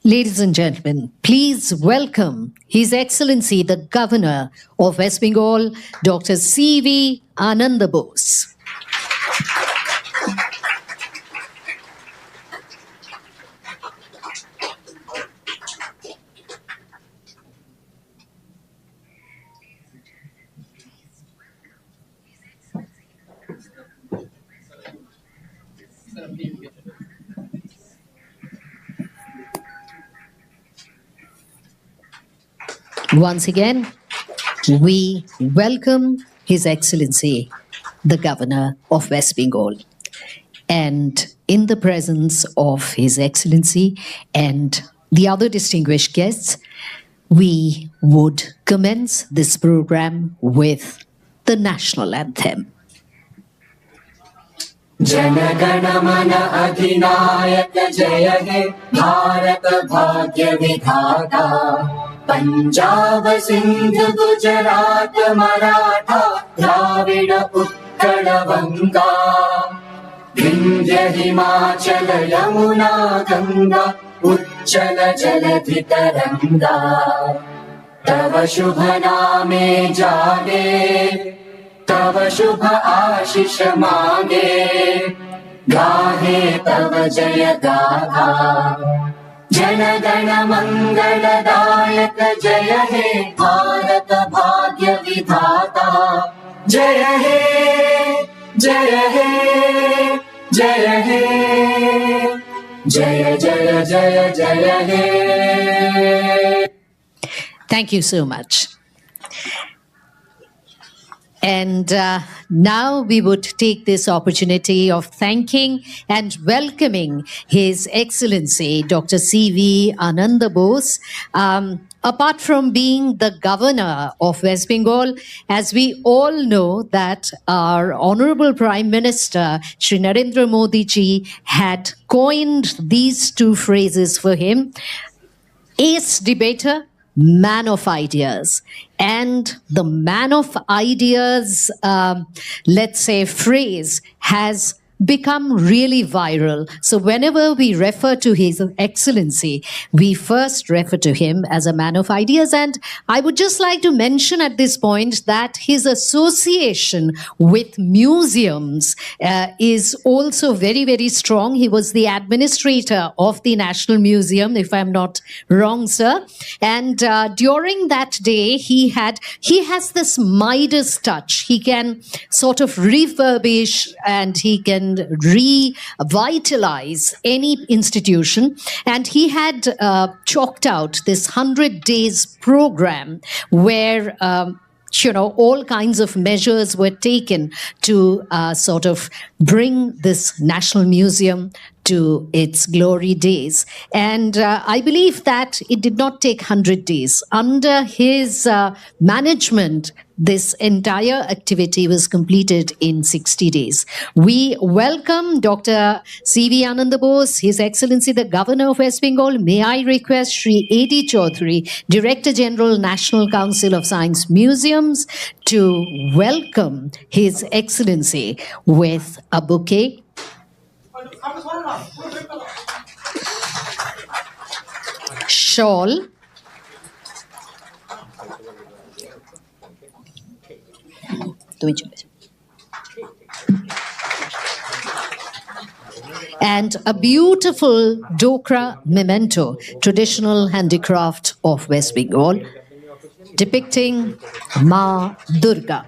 Ladies and gentlemen, please welcome His Excellency the Governor of West Bengal, Dr. C.V. Ananda Bose. Once again, we welcome His Excellency, the Governor of West Bengal. And in the presence of His Excellency and the other distinguished guests, we would commence this program with the national anthem. Jana Gana Mana अधिनायक जय हे भारत भाग्य विधाता पंजाब सिंध गुजरात मराठा द्राविड उत्कल बंगा विंध्य हिमाचल यमुना गंगा उच्चल जलधि तरंगा तव शुभ नामे जागे तव शुभ आशीष मांगे गाहे तव जय गाथा जन गण मंगलदायक जय हे भारत भाग्य विधाता जय हे जय हे जय हे जय जय जय जय हे. Thank you so much. And now we would take this opportunity of thanking and welcoming His Excellency Dr. C.V. Ananda Bose. Apart from being the Governor of West Bengal, as we all know that our Honorable Prime Minister Shri Narendra Modi ji had coined these two phrases for him: ace debater, man of ideas. And the man of ideas, let's say, phrase has become really viral. So whenever we refer to His Excellency, we first refer to him as a man of ideas. And I would just like to mention at this point that his association with museums is also very, very strong. He was the administrator of the National Museum, if I'm not wrong, sir. And during that day, he has this Midas touch. He can sort of refurbish and he can revitalize any institution. And he had chalked out this 100 days program where all kinds of measures were taken to sort of bring this National Museum to its glory days. And I believe that it did not take 100 days. Under his management, this entire activity was completed in 60 days. We welcome Dr. C.V. Ananda Bose, His Excellency the Governor of West Bengal. May I request Shri A.D. Chaudhary, Director General, National Council of Science Museums, to welcome His Excellency with a bouquet. Shawl. And a beautiful Dokra memento, traditional handicraft of West Bengal, depicting Ma Durga.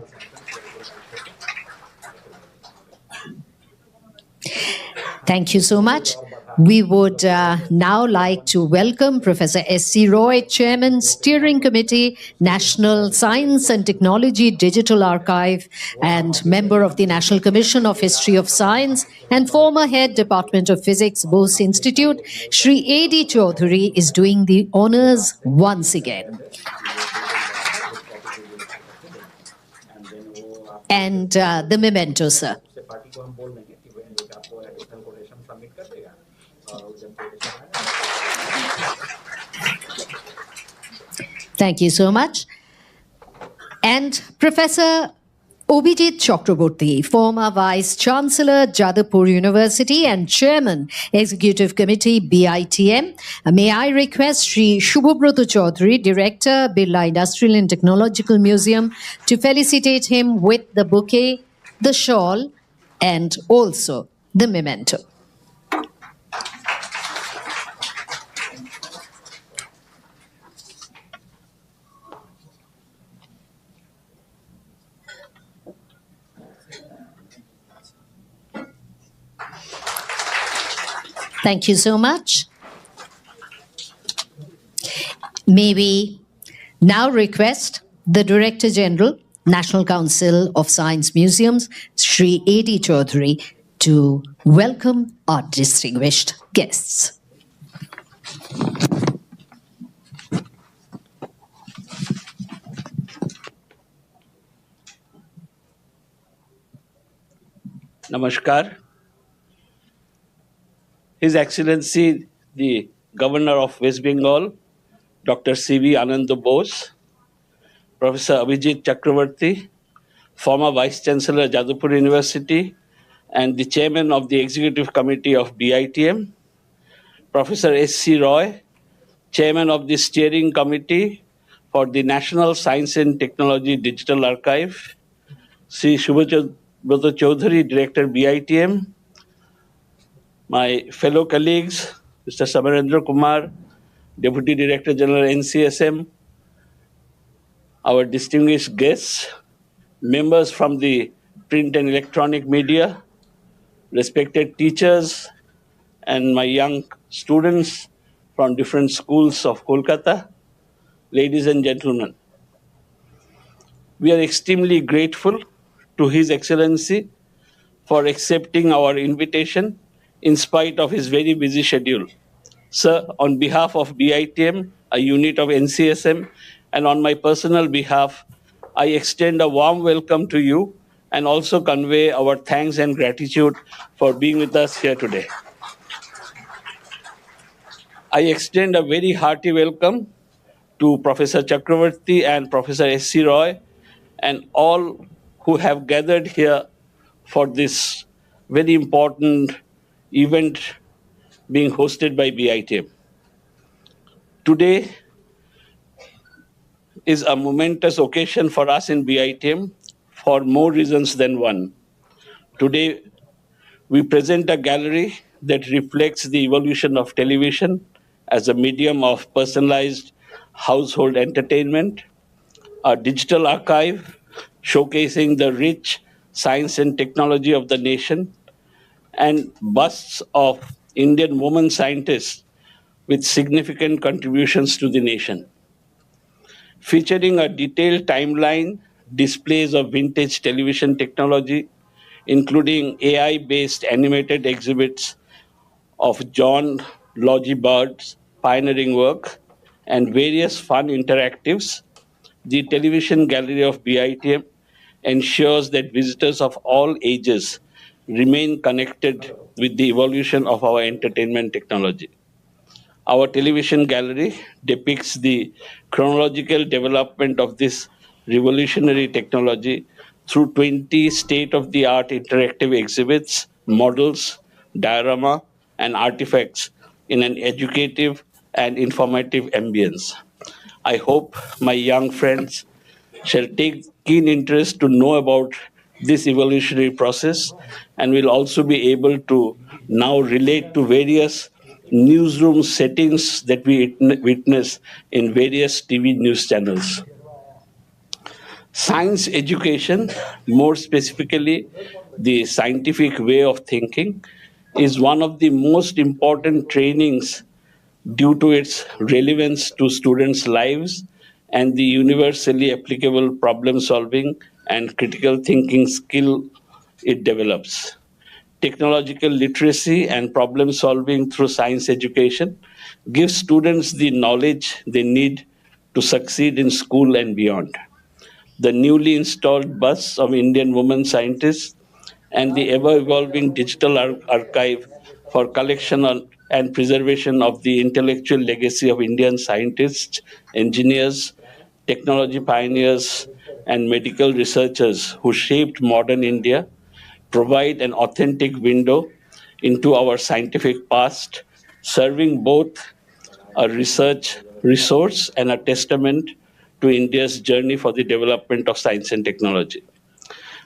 Thank you so much. We would now like to welcome Professor S.C. Roy, Chairman, Steering Committee, National Science and Technology Digital Archive, and member of the National Commission of History of Science, and former head Department of Physics, Bose Institute. Shri A.D. Chaudhary is doing the honors once again. And the memento, sir. Thank you so much. And Professor Abhijit Chakraborty, former Vice Chancellor, Jadavpur University and Chairman, Executive Committee, BITM. May I request Shri Shubhabrata Chaudhary, Director, Birla Industrial and Technological Museum, to felicitate him with the bouquet, the shawl, and also the memento. Thank you so much. May we now request the Director General, National Council of Science Museums, Shri A.D. Chaudhary, to welcome our distinguished guests. Namaskar. His Excellency, the Governor of West Bengal, Dr. C.V. Ananda Bose, Professor Abhijit Chakraborty, former Vice Chancellor, Jadavpur University, and the Chairman of the Executive Committee of BITM, Professor S.C. Roy, Chairman of the Steering Committee for the National Science and Technology Digital Archive, Sri Shubhabrata Chaudhary, Director, BITM, my fellow colleagues, Mr. Samarendra Kumar, Deputy Director General, NCSM, our distinguished guests, members from the print and electronic media, respected teachers, and my young students from different schools of Kolkata, ladies and gentlemen. We are extremely grateful to His Excellency for accepting our invitation in spite of his very busy schedule. Sir, on behalf of BITM, a unit of NCSM, and on my personal behalf, I extend a warm welcome to you and also convey our thanks and gratitude for being with us here today. I extend a very hearty welcome to Professor Chakraborty and Professor S.C. Roy and all who have gathered here for this very important event being hosted by BITM. Today is a momentous occasion for us in BITM for more reasons than one. Today, we present a gallery that reflects the evolution of television as a medium of personalized household entertainment, a digital archive showcasing the rich science and technology of the nation, and busts of Indian women scientists with significant contributions to the nation. Featuring a detailed timeline, displays of vintage television technology, including AI based animated exhibits of John Logie Bird's pioneering work, and various fun interactives, the television gallery of BITM ensures that visitors of all ages remain connected with the evolution of our entertainment technology. Our television gallery depicts the chronological development of this revolutionary technology through 20 state of the art interactive exhibits, models, diorama, and artifacts in an educative and informative ambience. I hope my young friends shall take keen interest to know about this evolutionary process and will also be able to now relate to various newsroom settings that we witness in various TV news channels. Science education, more specifically the scientific way of thinking, is one of the most important trainings due to its relevance to students' lives and the universally applicable problem solving and critical thinking skill it develops. Technological literacy and problem solving through science education gives students the knowledge they need to succeed in school and beyond. The newly installed bus of Indian women scientists and the ever-evolving digital archive for collection and preservation of the intellectual legacy of Indian scientists, engineers, technology pioneers, and medical researchers who shaped modern India provide an authentic window into our scientific past, serving both a research resource and a testament to India's journey for the development of science and technology.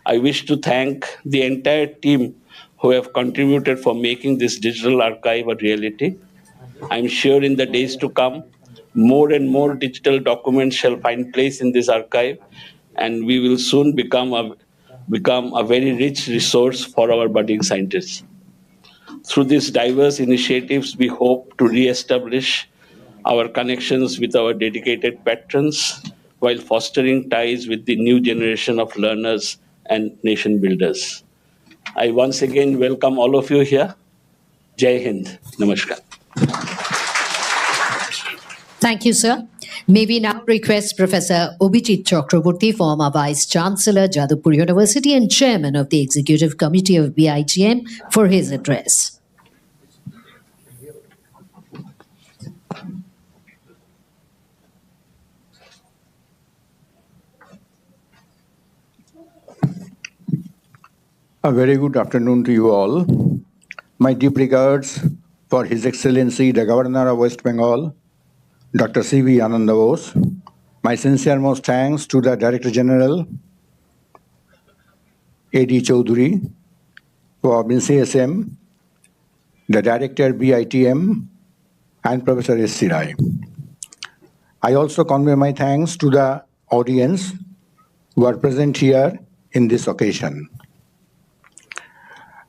I wish to thank the entire team who have contributed for making this digital archive a reality. I'm sure in the days to come, more and more digital documents shall find place in this archive, and we will soon become a very rich resource for our budding scientists. Through these diverse initiatives, we hope to re-establish our connections with our dedicated patrons while fostering ties with the new generation of learners and nation builders. I once again welcome all of you here. Jai Hind. Namaskar. Thank you, sir. May we now request Professor Abhijit Chakraborty, former Vice Chancellor, Jadavpur University and Chairman of the Executive Committee of BITM, for his address. A very good afternoon to you all. My deep regards for His Excellency the Governor of West Bengal, Dr. C.V. Ananda Bose. My sincere most thanks to the Director General, A.D. Chaudhuri, for CSM, the Director BITM, and Professor S.C. Rai. I also convey my thanks to the audience who are present here in this occasion.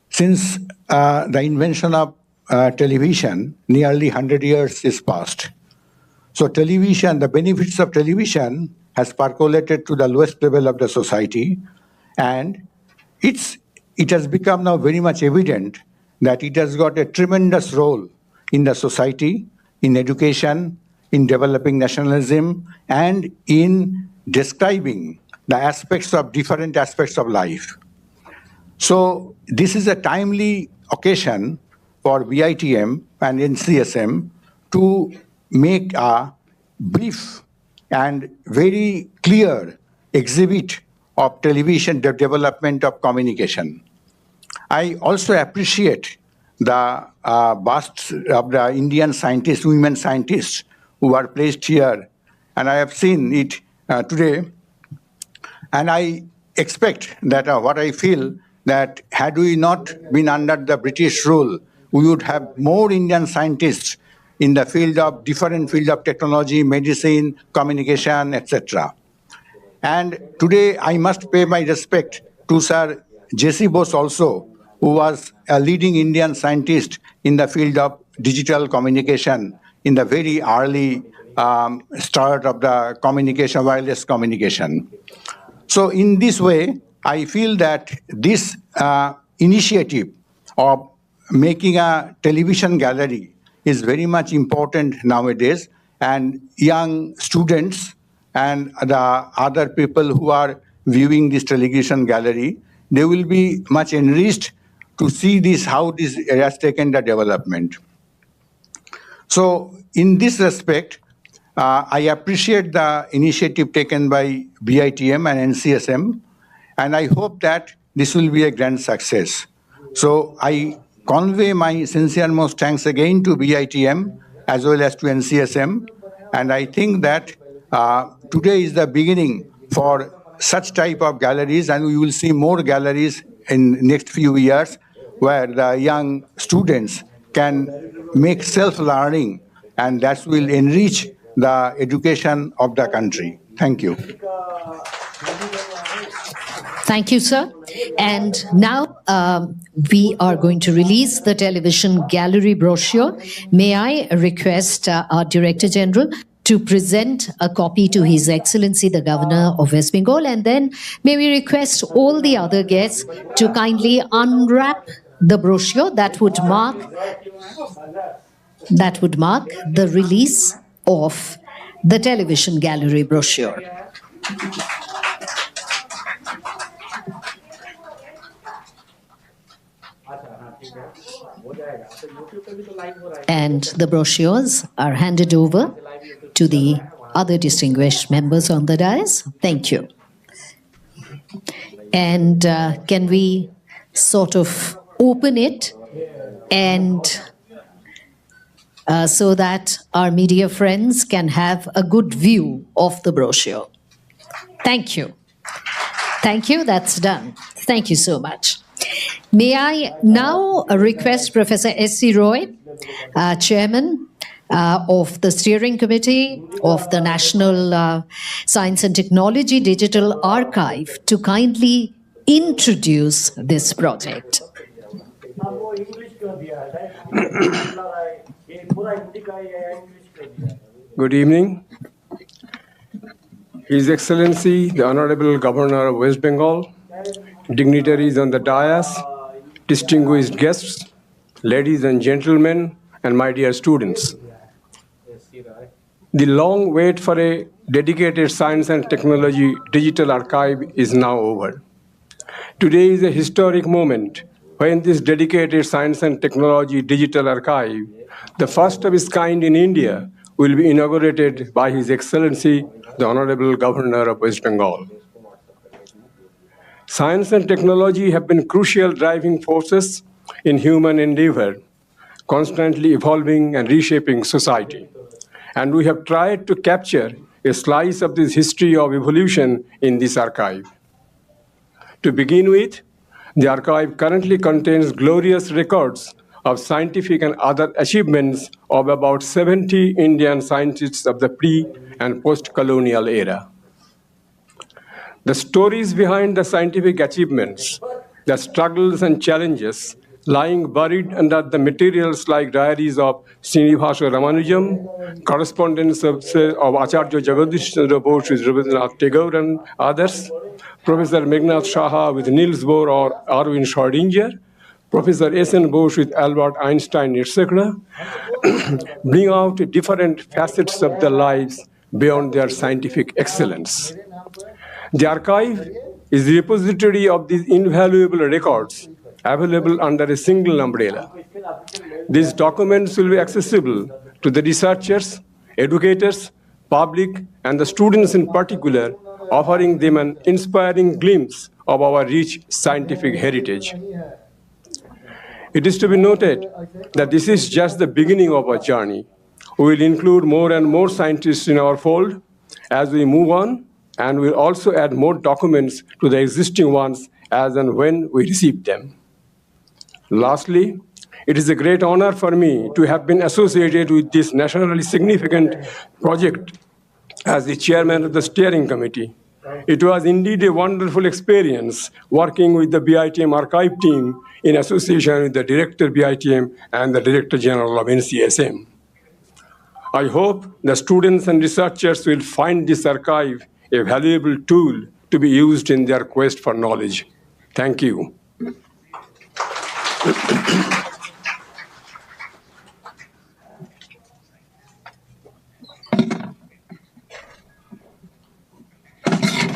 Since the invention of television, nearly 100 years is past. So television, the benefits of television has percolated to the lowest level of the society, and it has become now very much evident that it has got a tremendous role in the society, in education, in developing nationalism, and in describing the different aspects of life. So this is a timely occasion for BITM and NCSM to make a brief and very clear exhibit of television development of communication. I also appreciate the busts of the Indian scientists, women scientists who are placed here, and I have seen it today. And I expect that what I feel that had we not been under the British rule, we would have more Indian scientists in the field of different field of technology, medicine, communication, etc. And today I must pay my respect to Sir J.C. Bose also, who was a leading Indian scientist in the field of digital communication in the very early start of the communication, wireless communication. So in this way, I feel that this initiative of making a television gallery is very much important nowadays, and young students and the other people who are viewing this television gallery, they will be much enriched to see this, how this has taken the development. So in this respect, I appreciate the initiative taken by BITM and NCSM, and I hope that this will be a grand success. So I convey my sincere most thanks again to BITM as well as to NCSM, and I think that today is the beginning for such type of galleries, and we will see more galleries in next few years where the young students can make self-learning, and that will enrich the education of the country. Thank you. Thank you, sir. And now we are going to release the television gallery brochure. May I request our Director General to present a copy to His Excellency the Governor of West Bengal, and then may we request all the other guests to kindly unwrap the brochure that would mark the release of the television gallery brochure. And the brochures are handed over to the other distinguished members on the dais. Thank you. And can we sort of open it and so that our media friends can have a good view of the brochure. Thank you. Thank you. That's done. Thank you so much. May I now request Professor S.C. Roy, Chairman of the Steering Committee of the National Science and Technology Digital Archive, to kindly introduce this project. Good evening. His Excellency, the Honorable Governor of West Bengal, dignitaries on the dais, distinguished guests, ladies and gentlemen, and my dear students. The long wait for a dedicated science and technology digital archive is now over. Today is a historic moment when this dedicated science and technology digital archive, the first of its kind in India, will be inaugurated by His Excellency, the Honorable Governor of West Bengal. Science and technology have been crucial driving forces in human endeavor, constantly evolving and reshaping society. And we have tried to capture a slice of this history of evolution in this archive. To begin with, the archive currently contains glorious records of scientific and other achievements of about 70 Indian scientists of the pre- and post-colonial era. The stories behind the scientific achievements, the struggles and challenges lying buried under the materials like diaries of Srinivasa Ramanujam, correspondence of Acharya Jagadish Chandra Bose with Rabindranath Tagore and others, Professor Meghnad Saha with Niels Bohr or Erwin Schrödinger, Professor S.N. Bose with Albert Einstein, etc., bring out different facets of their lives beyond their scientific excellence. The archive is the repository of these invaluable records available under a single umbrella. These documents will be accessible to the researchers, educators, public, and the students in particular, offering them an inspiring glimpse of our rich scientific heritage. It is to be noted that this is just the beginning of our journey. We will include more and more scientists in our fold as we move on, and we'll also add more documents to the existing ones as and when we receive them. Lastly, it is a great honor for me to have been associated with this nationally significant project as the chairman of the steering committee. It was indeed a wonderful experience working with the BITM archive team in association with the Director BITM and the Director General of NCSM. I hope the students and researchers will find this archive a valuable tool to be used in their quest for knowledge. Thank you.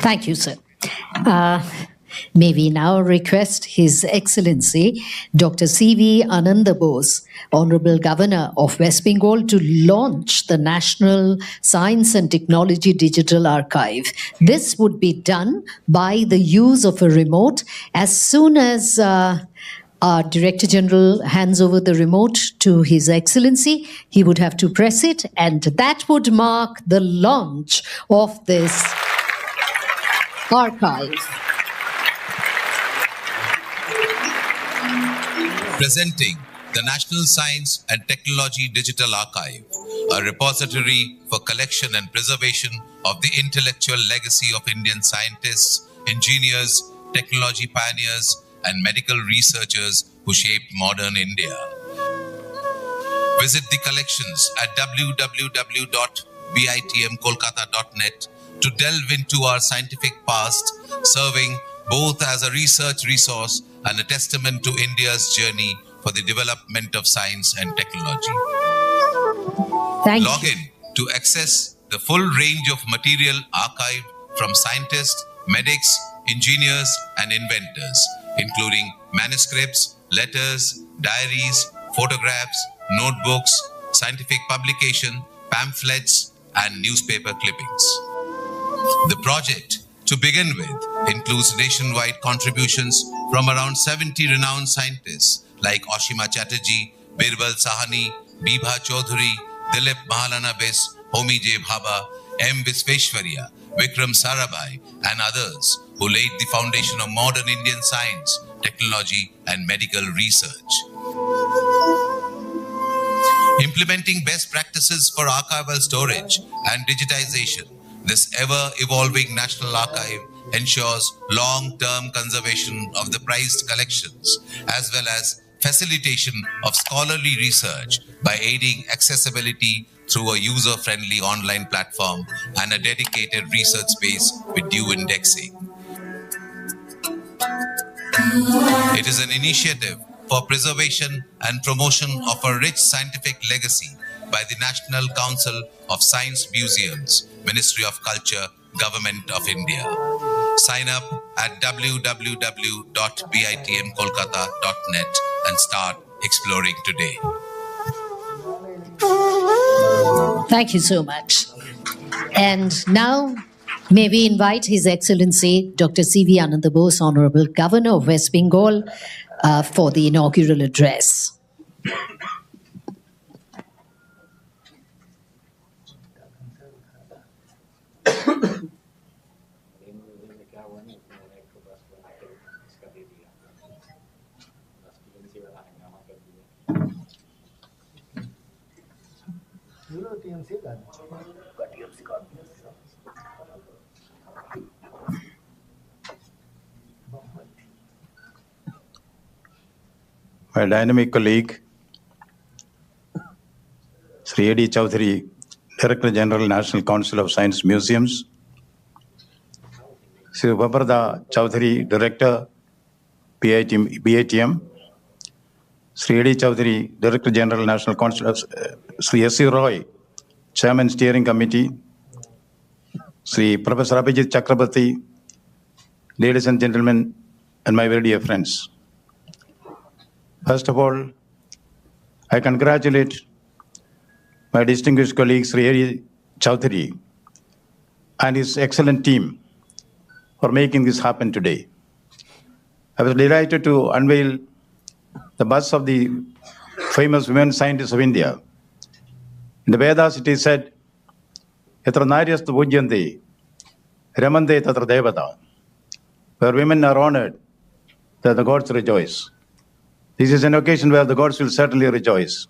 Thank you, sir. May we now request His Excellency Dr. C.V. Ananda Bose, Honorable Governor of West Bengal, to launch the National Science and Technology Digital Archive. This would be done by the use of a remote. As soon as our Director General hands over the remote to His Excellency, he would have to press it, and that would mark the launch of this archive. Presenting the National Science and Technology Digital Archive, a repository for collection and preservation of the intellectual legacy of Indian scientists, engineers, technology pioneers, and medical researchers who shaped modern India. Visit the collections at www.bitmkolkata.net to delve into our scientific past, serving both as a research resource and a testament to India's journey for the development of science and technology. Log in to access the full range of material archived from scientists, medics, engineers, and inventors, including manuscripts, letters, diaries, photographs, notebooks, scientific publication, pamphlets, and newspaper clippings. The project, to begin with, includes nationwide contributions from around 70 renowned scientists like Ashima Chatterjee, Birbal Sahani, Bibha Chaudhary, Dilip Mahalanobis, Homi J. Bhabha, M. Visveshwarya, Vikram Sarabhai, and others who laid the foundation of modern Indian science, technology, and medical research. Implementing best practices for archival storage and digitization, this ever-evolving National Archive ensures long-term conservation of the prized collections, as well as facilitation of scholarly research by aiding accessibility through a user-friendly online platform and a dedicated research space with due indexing. It is an initiative for preservation and promotion of a rich scientific legacy by the National Council of Science Museums, Ministry of Culture, Government of India. Sign up at www.bitmkolkata.net and start exploring today. Thank you so much. And now, may we invite His Excellency Dr. C.V. Ananda Bose, Honorable Governor of West Bengal, for the inaugural address. My dynamic colleague, Sri A.D. Chaudhary, Director General, National Council of Science Museums, Sri Babarda Chaudhary, Director, BITM, Sri A.D. Chaudhary, Director General, National Council of Sri S.C. Roy, Chairman, Steering Committee, Sri Professor Abhijit Chakrabarti, ladies and gentlemen, and my very dear friends. First of all, I congratulate my distinguished colleague Sri A.D. Chaudhary and his excellent team for making this happen today. I was delighted to unveil the bus of the famous women scientists of India. In the Vedas, it is said, Yatra Naryastu Pujyanti, Ramante Tatra Devata. Where women are honored, that the gods rejoice. This is an occasion where the gods will certainly rejoice.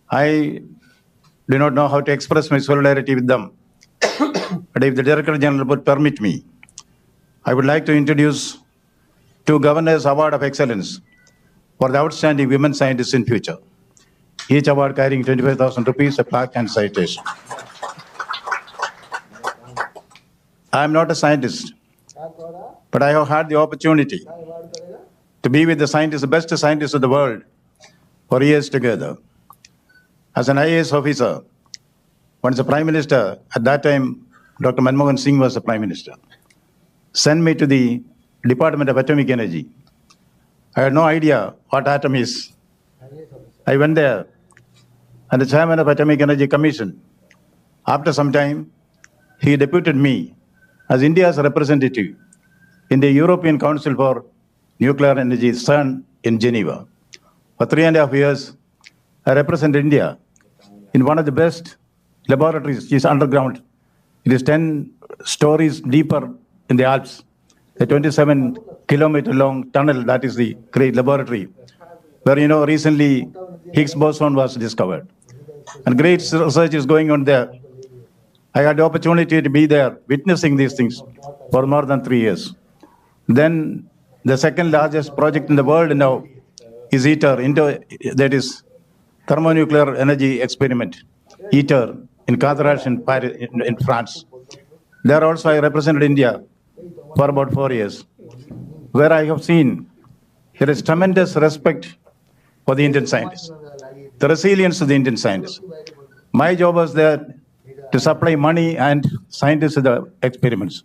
I do not know how to express my solidarity with them, but if the Director General would permit me, I would like to introduce 2 Governors Award of Excellence for the outstanding women scientists in future. Each award carrying 25,000 rupees, a plaque and citation. I am not a scientist, but I have had the opportunity to be with the scientists, the best scientists of the world, for years together. As an IAS officer, once the Prime Minister, at that time, Dr. Manmohan Singh was the Prime Minister, sent me to the Department of Atomic Energy. I had no idea what atom is. I went there, and the Chairman of Atomic Energy Commission, after some time, he deputed me as India's representative in the European Council for Nuclear Energy, CERN, in Geneva. For 3.5 years, I represented India in one of the best laboratories. It is underground. It is 10 stories deeper in the Alps. A 27-kilometer long tunnel, that is the great laboratory, where, recently Higgs boson was discovered. And great research is going on there. I had the opportunity to be there, witnessing these things for more than 3 years. Then the second largest project in the world now is ITER, that is Thermonuclear Energy Experiment, ITER, in Cadarache in France. There also I represented India for about 4 years, where I have seen there is tremendous respect for the Indian scientists, the resilience of the Indian scientists. My job was there to supply money and scientists to the experiments.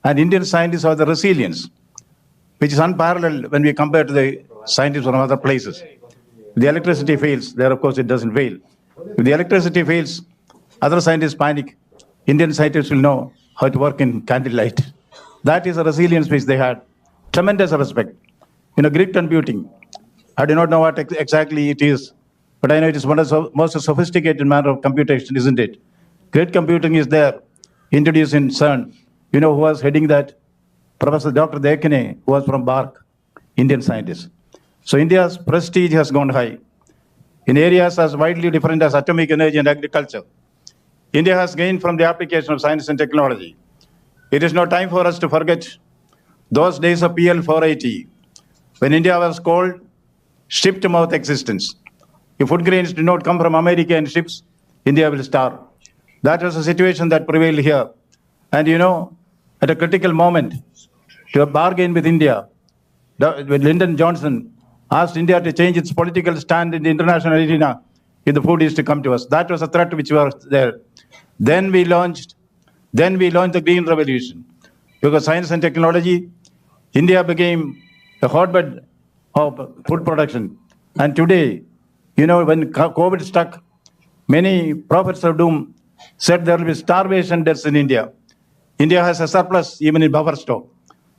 And Indian scientists have the resilience, which is unparalleled when we compare to the scientists from other places. If the electricity fails, there of course it doesn't fail. If the electricity fails, other scientists panic. Indian scientists will know how to work in candlelight. That is a resilience which they had. Tremendous respect. Grid computing, I do not know what exactly it is, but I know it is one of the most sophisticated manner of computation, isn't it? Grid computing is there, introduced in CERN. Who was heading that? Professor Dr. Dekane, who was from BARC, Indian scientist. So India's prestige has gone high. In areas as widely different as atomic energy and agriculture, India has gained from the application of science and technology. It is no time for us to forget those days of PL 480, when India was called ship-to-mouth existence. If food grains do not come from America in ships, India will starve. That was the situation that prevailed here. And at a critical moment, to bargain with India, when Lyndon Johnson asked India to change its political stand in the international arena if the food is to come to us. That was a threat which was there. Then we launched the Green Revolution. Because science and technology, India became a hotbed of food production. And today, when COVID struck, many prophets of doom said there will be starvation deaths in India. India has a surplus even in buffer stock.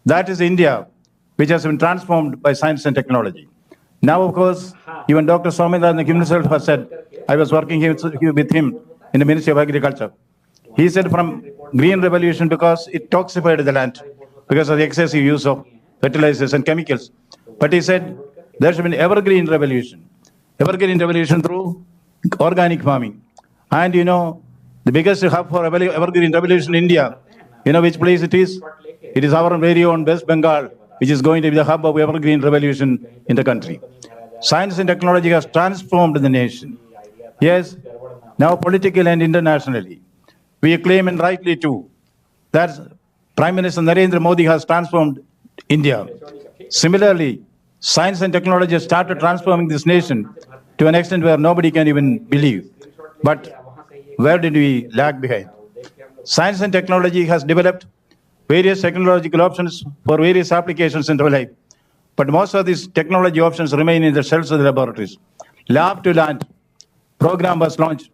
That is India, which has been transformed by science and technology. Now, of course, even Dr. Somendranath himself has said, I was working with him in the Ministry of Agriculture. He said from Green Revolution because it toxified the land because of the excessive use of fertilizers and chemicals. But he said there should be an evergreen revolution through organic farming. And the biggest hub for evergreen revolution in India, which place it is? It is our very own West Bengal, which is going to be the hub of evergreen revolution in the country. Science and technology has transformed the nation. Yes, now politically and internationally. We claim, and rightly too, that Prime Minister Narendra Modi has transformed India. Similarly, science and technology has started transforming this nation to an extent where nobody can even believe. But where did we lag behind? Science and technology has developed various technological options for various applications in life. But most of these technology options remain in the shelves of the laboratories. Lab to land program was launched.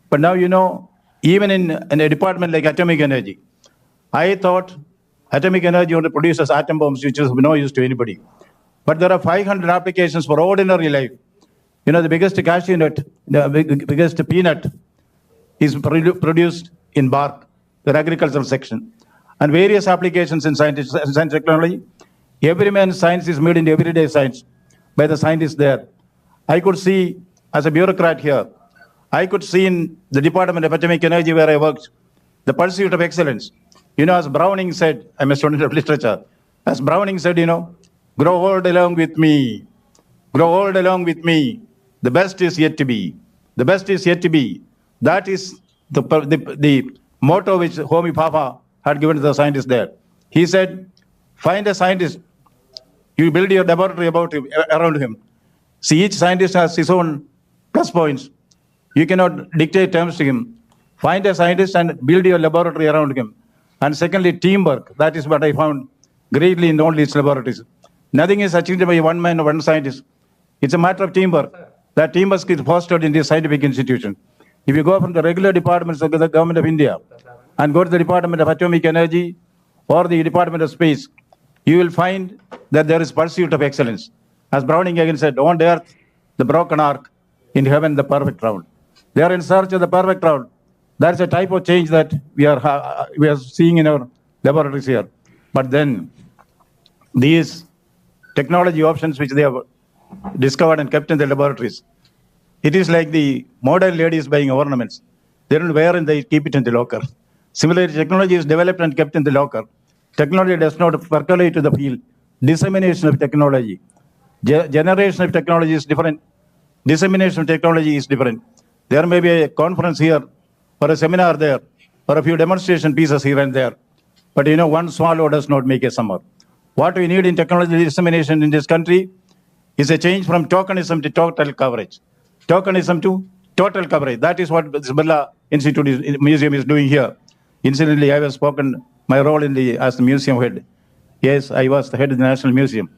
But now, even in a department like atomic energy, I thought atomic energy only produces atom bombs, which is of no use to anybody. But there are 500 applications for ordinary life. You know, the biggest cashew nut, the biggest peanut is produced in bark, the agricultural section. And various applications in science technology. Every man's science is made in everyday science by the scientists there. I could see, as a bureaucrat here, I could see in the Department of Atomic Energy where I worked, the pursuit of excellence. You know, as Browning said, I'm a student of literature, as Browning said, you know, grow old along with me, grow old along with me. The best is yet to be. The best is yet to be. That is the motto which Homi Bhabha had given to the scientists there. He said, find a scientist. You build your laboratory around him. See, each scientist has his own plus points. You cannot dictate terms to him. Find a scientist and build your laboratory around him. And secondly, teamwork. That is what I found greatly in all these laboratories. Nothing is achieved by one man or one scientist. It's a matter of teamwork. That teamwork is fostered in this scientific institution. If you go from the regular departments of the government of India and go to the Department of Atomic Energy or the Department of Space, you will find that there is pursuit of excellence. As Browning again said, on earth, the broken arc, in heaven, the perfect round. They are in search of the perfect round. That's a type of change that we are seeing in our laboratories here. But then, these technology options which they have discovered and kept in the laboratories, it is like the modern ladies buying ornaments. They don't wear and they keep it in the locker. Similarly, technology is developed and kept in the locker. Technology does not percolate to the field. Dissemination of technology. Generation of technology is different. Dissemination of technology is different. There may be a conference here, or a seminar there, or a few demonstration pieces here and there. But you know, one swallow does not make a summer. What we need in technology dissemination in this country is a change from tokenism to total coverage. Tokenism to total coverage. That is what this Birla Museum is doing here. Incidentally, I have spoken my role as the museum head. Yes, I was the head of the National Museum.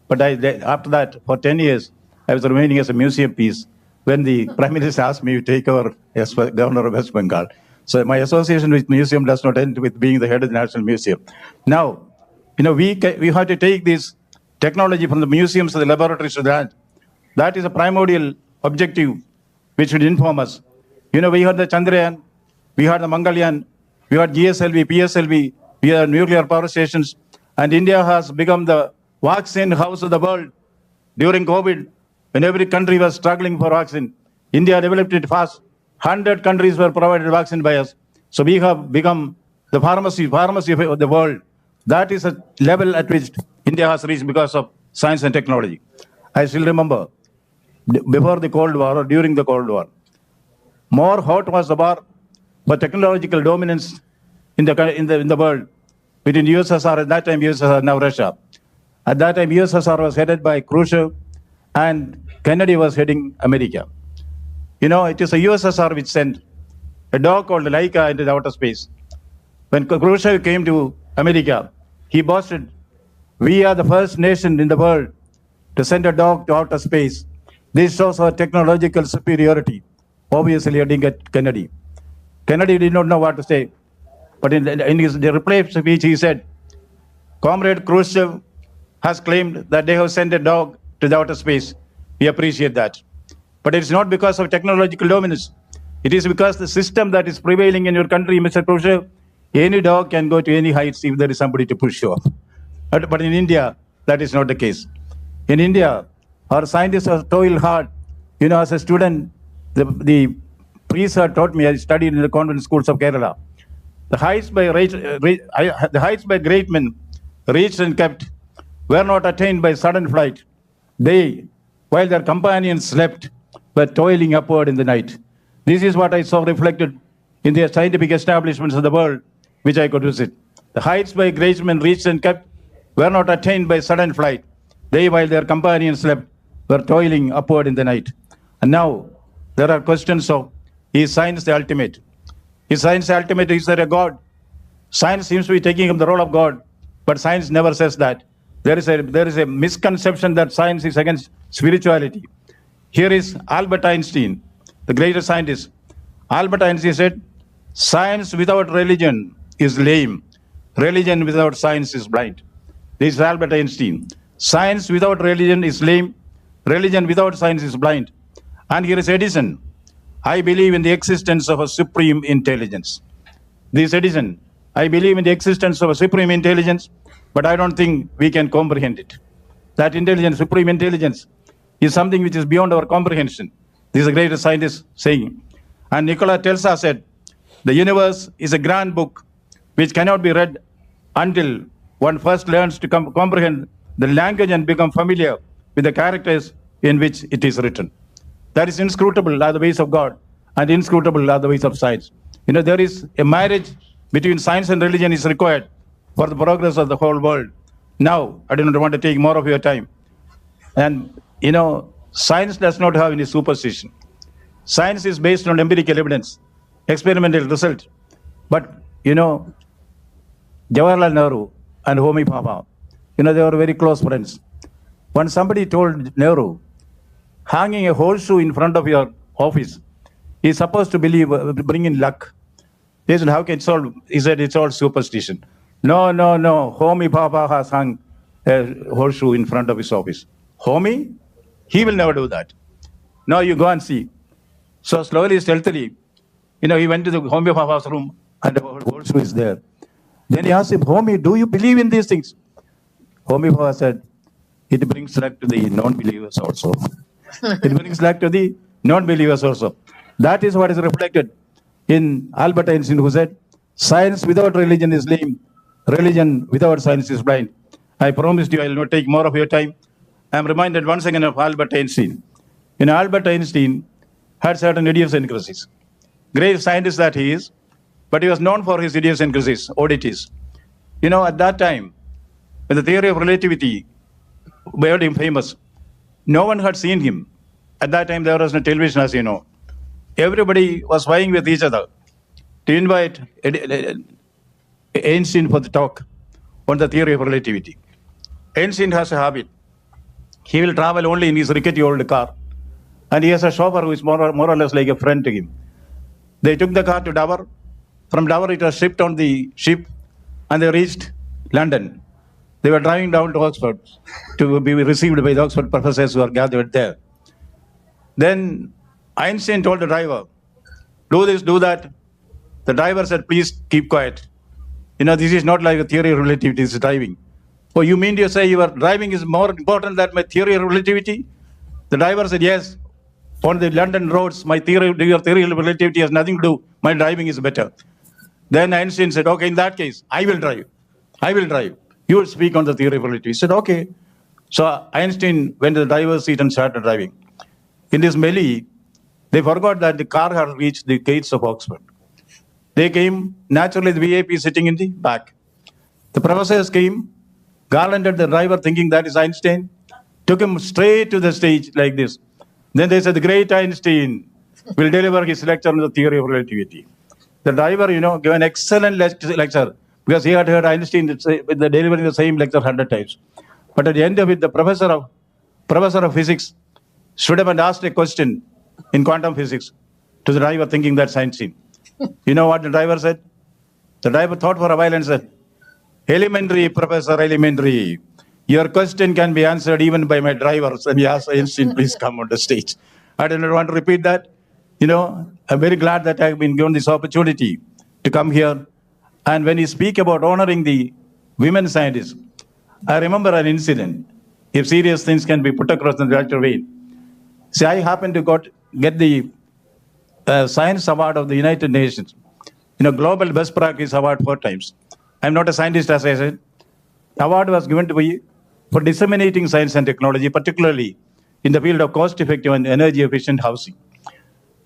But after that, for 10 years, I was remaining as a museum piece when the Prime Minister asked me to take over as Governor of West Bengal. So my association with museum does not end with being the head of the National Museum. Now, you know, we have to take this technology from the museums to the laboratories to the land. That is a primordial objective which should inform us. You know, we had the Chandrayaan, we had the Mangalyaan, we had GSLV, PSLV, we had nuclear power stations, and India has become the vaccine house of the world. During COVID, when every country was struggling for vaccine, India developed it fast. 100 countries were provided vaccine by us. So we have become the pharmacy of the world. That is a level at which India has reached because of science and technology. I still remember, before the Cold War or during the Cold War, more hot was the war for technological dominance in the world between USSR, at that time USSR, now Russia. At that time, USSR was headed by Khrushchev and Kennedy was heading America. You know, it is the USSR which sent a dog called Laika into the outer space. When Khrushchev came to America, he boasted, we are the first nation in the world to send a dog to outer space. This shows our technological superiority. Obviously, heading at Kennedy. Kennedy did not know what to say. But in his reply speech, he said, Comrade Khrushchev has claimed that they have sent a dog to the outer space. We appreciate that. But it's not because of technological dominance. It is because the system that is prevailing in your country, Mr. Khrushchev, any dog can go to any heights if there is somebody to push you off. But in India, that is not the case. In India, our scientists have toiled hard. You know, as a student, the priest had taught me, I studied in the convent schools of Kerala. The heights by great men reached and kept were not attained by sudden flight. They, while their companions slept, were toiling upward in the night. This is what I saw reflected in the scientific establishments of the world which I could visit. The heights by great men reached and kept were not attained by sudden flight. They, while their companions slept, were toiling upward in the night. And now, there are questions of, is science the ultimate? Is science the ultimate? Is there a God? Science seems to be taking up the role of God, but science never says that. There is a misconception that science is against spirituality. Here is Albert Einstein, the greatest scientist. Albert Einstein said, science without religion is lame. Religion without science is blind. This is Albert Einstein. Science without religion is lame. Religion without science is blind. And here is Edison. I believe in the existence of a supreme intelligence. This Edison, I believe in the existence of a supreme intelligence, but I don't think we can comprehend it. That intelligence, supreme intelligence, is something which is beyond our comprehension. This is the greatest scientist saying. And Nikola Tesla said, the universe is a grand book which cannot be read until one first learns to comprehend the language and become familiar with the characters in which it is written. That is inscrutable are the ways of God, and inscrutable are the ways of science. There is a marriage between science and religion is required for the progress of the whole world. Now, I do not want to take more of your time. And, science does not have any superstition. Science is based on empirical evidence, experimental result. But, Jawaharlal Nehru and Homi Bhabha, they were very close friends. When somebody told Nehru, hanging a horseshoe in front of your office is supposed to bring in luck. He said, how can it solve? He said, it's all superstition. No. Homi Bhabha has hung a horseshoe in front of his office. Homi? He will never do that. Now you go and see. So slowly, stealthily, he went to the Homi Bhabha's room and the horseshoe is there. Then he asked him, Homi, do you believe in these things? Homi Bhabha said, it brings luck to the non-believers also. It brings luck to the non-believers also. That is what is reflected in Albert Einstein, who said, science without religion is lame. Religion without science is blind. I promised you I will not take more of your time. I am reminded once again of Albert Einstein. Albert Einstein had certain idiosyncrasies. Great scientist that he is, but he was known for his idiosyncrasies, oddities. At that time, when the theory of relativity made him famous, no one had seen him. At that time, there was no television, as you know. Everybody was vying with each other to invite Einstein for the talk on the theory of relativity. Einstein has a habit. He will travel only in his rickety old car. And he has a chauffeur who is more or less like a friend to him. They took the car to Dover. From Dover, it was shipped on the ship, and they reached London. They were driving down to Oxford to be received by the Oxford professors who are gathered there. Then Einstein told the driver, do this, do that. The driver said, please keep quiet. This is not like a theory of relativity, this is driving. Oh, you mean to say your driving is more important than my theory of relativity? The driver said, yes. On the London roads, your theory of relativity has nothing to do. My driving is better. Then Einstein said, okay, in that case, I will drive. You will speak on the theory of relativity. He said, okay. So Einstein went to the driver's seat and started driving. In this melee, they forgot that the car had reached the gates of Oxford. They came, naturally the VIP sitting in the back. The professors came, garlanded the driver thinking that is Einstein, took him straight to the stage like this. Then they said, the great Einstein will deliver his lecture on the theory of relativity. The driver, gave an excellent lecture because he had heard Einstein delivering the same lecture 100 times. But at the end of it, the professor of physics stood up and asked a question in quantum physics to the driver thinking that's Einstein. You know what the driver said? The driver thought for a while and said, elementary, professor, elementary. Your question can be answered even by my driver. And he asked Einstein, please come on the stage. I do not want to repeat that. I'm very glad that I've been given this opportunity to come here. And when you speak about honoring the women scientists, I remember an incident, if serious things can be put across in the right way. See, I happened to get the Science Award of the United Nations, Global Best Practice Award 4 times. I'm not a scientist, as I said. The award was given to me for disseminating science and technology, particularly in the field of cost-effective and energy-efficient housing.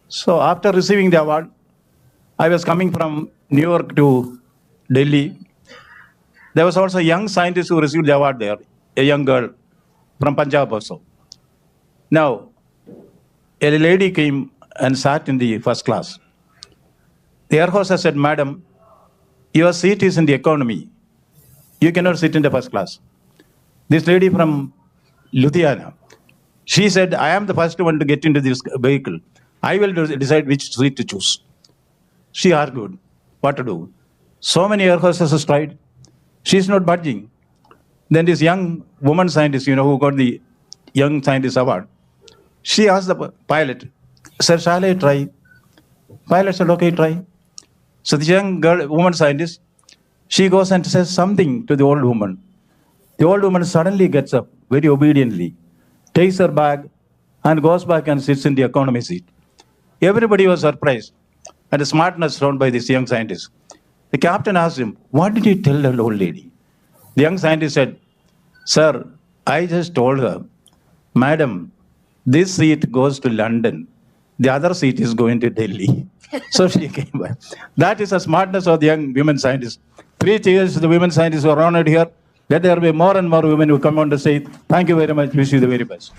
So after receiving the award, I was coming from New York to Delhi. There was also a young scientist who received the award there, a young girl from Punjab also. Now, a lady came and sat in the first class. The air hostess said, Madam, your seat is in the economy. You cannot sit in the first class. This lady from Ludhiana, she said, I am the first one to get into this vehicle. I will decide which seat to choose. She argued what to do. So many air hostesses tried. She is not budging. Then this young woman scientist, who got the Young Scientist Award, she asked the pilot, "Sir, shall I try?" Pilot said, "Okay, try." So the young woman scientist, she goes and says something to the old woman. The old woman suddenly gets up very obediently, takes her bag, and goes back and sits in the economy seat. Everybody was surprised at the smartness shown by this young scientist. The captain asked him, "What did you tell the old lady?" The young scientist said, "Sir, I just told her, Madam, this seat goes to London. The other seat is going to Delhi." So she came back. That is the smartness of the young women scientists. 3 cheers to the women scientists who are honored here. Let there be more and more women who come on to say, thank you very much. Wish you the very best.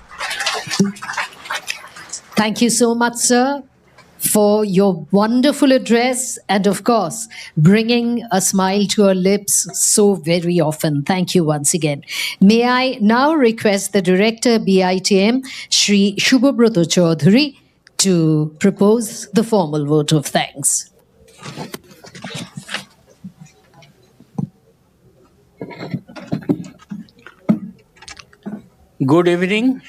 Thank you so much, sir, for your wonderful address and, of course, bringing a smile to our lips so very often. Thank you once again. May I now request the Director, BITM, Shri Shubhabrata Chaudhary, to propose the formal vote of thanks. Good evening,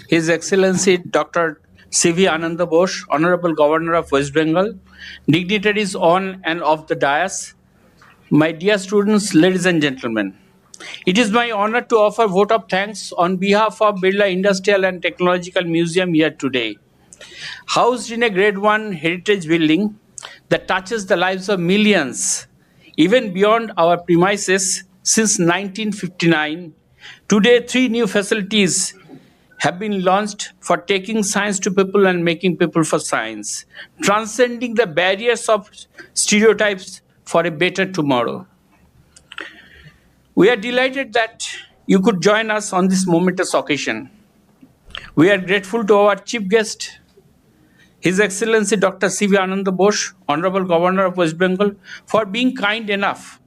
His Excellency Dr. C.V. Ananda Bose, Honorable Governor of West Bengal, dignitaries on and off the dais, my dear students, ladies and gentlemen. It is my honor to offer vote of thanks on behalf of Birla Industrial and Technological Museum here today. Housed in a Grade 1 heritage building that touches the lives of millions, even beyond our premises since 1959, today 3 new facilities have been launched for taking science to people and making people for science, transcending the barriers of stereotypes for a better tomorrow. We are delighted that you could join us on this momentous occasion. We are grateful to our chief guest, His Excellency Dr. C.V. Ananda Bose, Honorable Governor of West Bengal, for being kind enough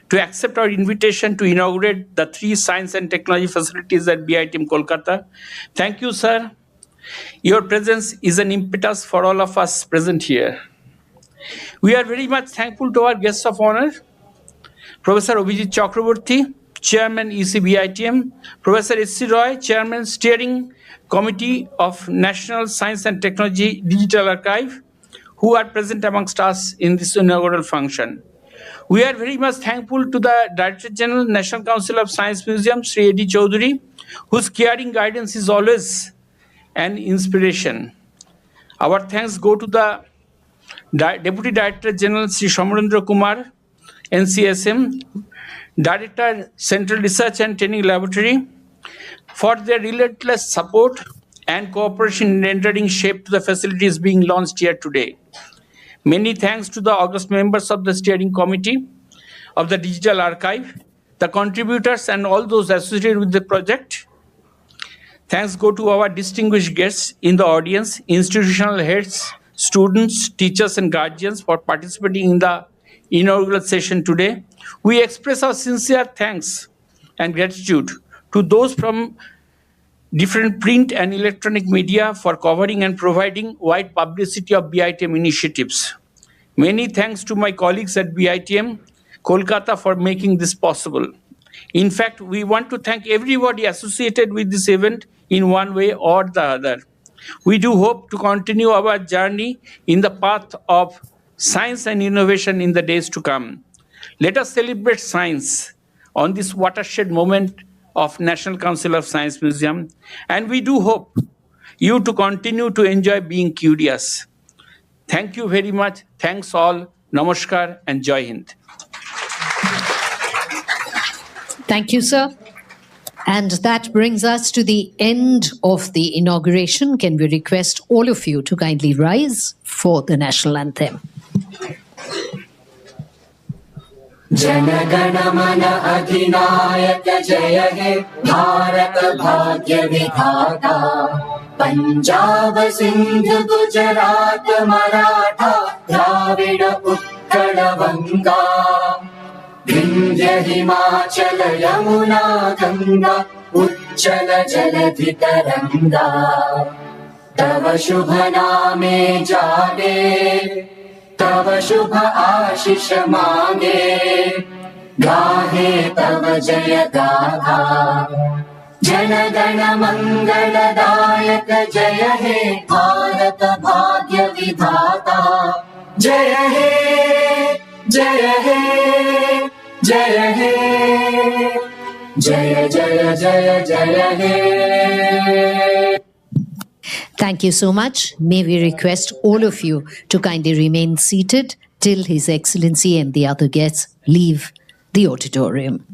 to accept our invitation to inaugurate the 3 science and technology facilities at BITM Kolkata. Thank you, sir. Your presence is an impetus for all of us present here. We are very much thankful to our guests of honor, Professor Abhijit Chakraborty, Chairman EC BITM, Professor S.C. Roy, Chairman Steering Committee of National Science and Technology Digital Archive, who are present amongst us in this inaugural function. We are very much thankful to the Director General, National Council of Science Museum, Sri A.D. Chaudhary, whose caring guidance is always an inspiration. Our thanks go to the Deputy Director General, Sri Somarendra Kumar, NCSM, Director, Central Research and Training Laboratory, for their relentless support and cooperation in rendering shape to the facilities being launched here today. Many thanks to the august members of the steering committee of the Digital Archive, the contributors and all those associated with the project. Thanks go to our distinguished guests in the audience, institutional heads, students, teachers and guardians for participating in the inaugural session today. We express our sincere thanks and gratitude to those from different print and electronic media for covering and providing wide publicity of BITM initiatives. Many thanks to my colleagues at BITM Kolkata for making this possible. In fact, we want to thank everybody associated with this event in one way or the other. We do hope to continue our journey in the path of science and innovation in the days to come. Let us celebrate science on this watershed moment of National Council of Science Museum, and we do hope you to continue to enjoy being curious. Thank you very much. Thanks all. Namaskar and Jai Hind. Thank you, sir. And that brings us to the end of the inauguration. Can we request all of you to kindly rise for the national anthem? जनगण मन अधिनायक जय हे भारत भाग्य विधाता पंजाब सिंध गुजरात मराठा द्राविड उत्कल बंगा विंध्य हिमाचल यमुना गंगा उच्चल जलधि तरंगा तव शुभ नामे जागे तव शुभ आशीष मांगे गाहे तव जय गाथा। जन गण मंगलदायक जय हे भारत भाग्य विधाता। जय हे जय हे जय हे जय जय जय जय हे। Thank you so much. May we request all of you to kindly remain seated till His Excellency and the other guests leave the auditorium.